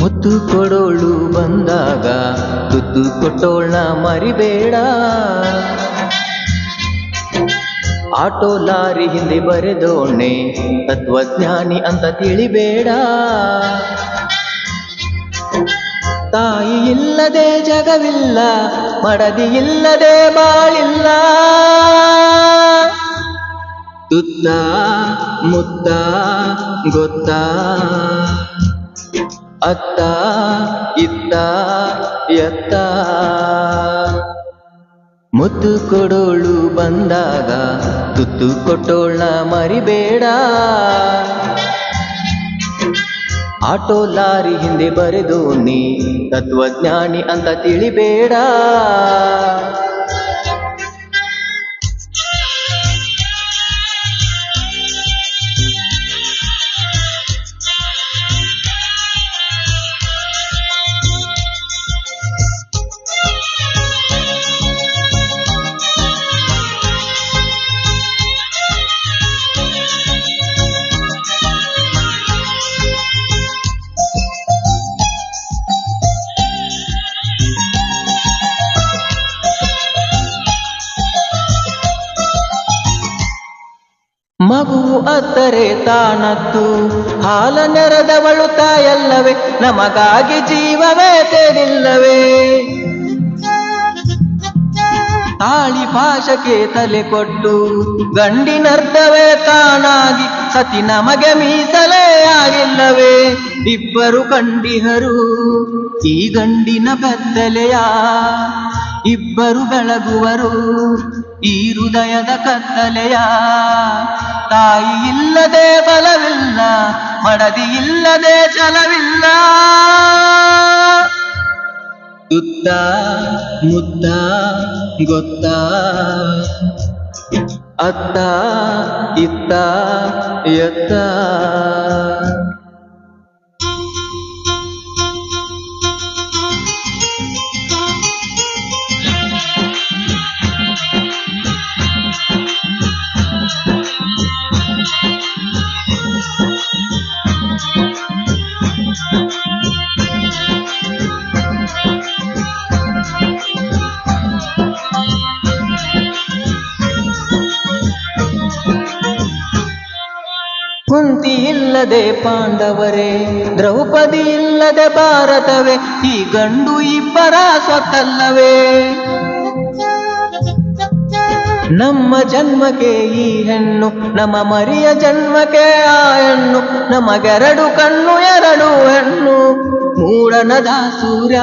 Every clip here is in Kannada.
ಮುತ್ತು ಕೊಡೋಳು ಬಂದಾಗ ತುತ್ತು ಕೊಟ್ಟೋಳ್ನ ಮರಿಬೇಡ. ಆಟೋ ಲಾರಿ ಹಿಂದೆ ಬರೆದೋಣೆ ತತ್ವಜ್ಞಾನಿ ಅಂತ ತಿಳಿಬೇಡ. ತಾಯಿ ಇಲ್ಲದೆ ಜಗವಿಲ್ಲ, ಮಡದಿ ಇಲ್ಲದೆ ಬಾಳಿಲ್ಲ. ತುತ್ತ ಮುತ್ತ ಗೊತ್ತ, ಅತ್ತ ಇತ್ತ ಎತ್ತ. ಮುತ್ತು ಕೊಡೋಳು ಬಂದಾಗ ತುತ್ತು ಕೊಟ್ಟೋಳ್ನ ಮರಿಬೇಡ. ಆಟೋ ಲಾರಿ ಹಿಂದೆ ಬರೆದು ನೀ ತತ್ವಜ್ಞಾನಿ ಅಂತ ತಿಳಿಬೇಡ. ಮಗುವು ಅತ್ತರೆ ತಾನತ್ತು ಹಾಲ ನೆರೆದವಳು ತಾಯಲ್ಲವೇ, ನಮಗಾಗಿ ಜೀವವೇ ತೆರಿಲ್ಲವೇ. ತಾಳಿ ಪಾಶಕ್ಕೆ ತಲೆ ಕೊಟ್ಟು ಗಂಡಿನರ್ಧವೇ ತಾನಾಗಿ ಸತಿ ನಮಗೆ ಮೀಸಲೇ ಆಗಿಲ್ಲವೇ. ಇಬ್ಬರು ಕಂಡಿಹರು ಈ ಗಂಡಿನ ಬೆತ್ತಲೆಯ, ಇಬ್ಬರು ಬೆಳಗುವರು ಈ ಹೃದಯದ ಕತ್ತಲೆಯ. ತಾಯಿ ಇಲ್ಲದೆ ಬಲವಿಲ್ಲ, ಮಡದಿ ಇಲ್ಲದೆ ಛಲವಿಲ್ಲ. ತುತ್ತ ಮುತ್ತ ಗೊತ್ತ, ಅತ್ತ ಇತ್ತ ಎತ್ತ. ಕುಂತಿ ಇಲ್ಲದೆ ಪಾಂಡವರೇ, ದ್ರೌಪದಿ ಇಲ್ಲದೆ ಭಾರತವೇ. ಈ ಗಂಡು ಇಬ್ಬರ ಸ್ವತ್ತಲ್ಲವೇ. ನಮ್ಮ ಜನ್ಮಕ್ಕೆ ಈ ಹೆಣ್ಣು, ನಮ್ಮ ಮರಿಯ ಜನ್ಮಕ್ಕೆ ಆ ಹೆಣ್ಣು. ನಮಗೆರಡು ಕಣ್ಣು ಎರಡು ಹೆಣ್ಣು. ಮೂಡನದ ಸೂರ್ಯ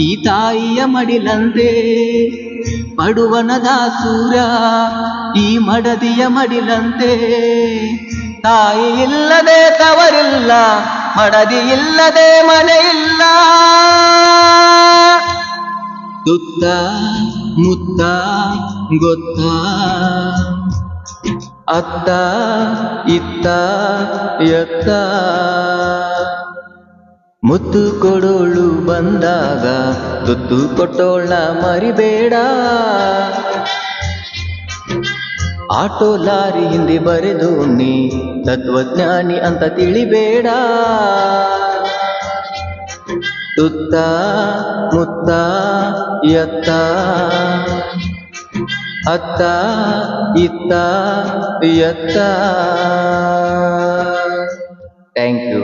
ಈ ತಾಯಿಯ ಮಡಿಲಂತೆ, ಪಡುವನದ ಸೂರ್ಯ ಈ ಮಡದಿಯ ಮಡಿಲಂತೆ. ತಾಯಿ ಇಲ್ಲದೆ ತವರಿಲ್ಲ, ಮಡದಿ ಇಲ್ಲದೆ ಮನೆಯಿಲ್ಲ. ತುತ್ತ ಮುತ್ತ ಗೊತ್ತ, ಅತ್ತ ಇತ್ತ ಎತ್ತ. ಮುತ್ತು ಕೊಡೋಳು ಬಂದಾಗ ತುತ್ತು ಕೊಟ್ಟೋಳ್ನ ಮರಿಬೇಡ. ಆಟೋ ಲಾರಿ ಹಿಂದೆ ಬರೆದು ನೀ ತತ್ವಜ್ಞಾನಿ ಅಂತ ತಿಳಿಬೇಡ. ತುತ್ತ ಮುತ್ತ ಎತ್ತ, ಅತ್ತ ಇತ್ತ ಎತ್ತ. Thank you.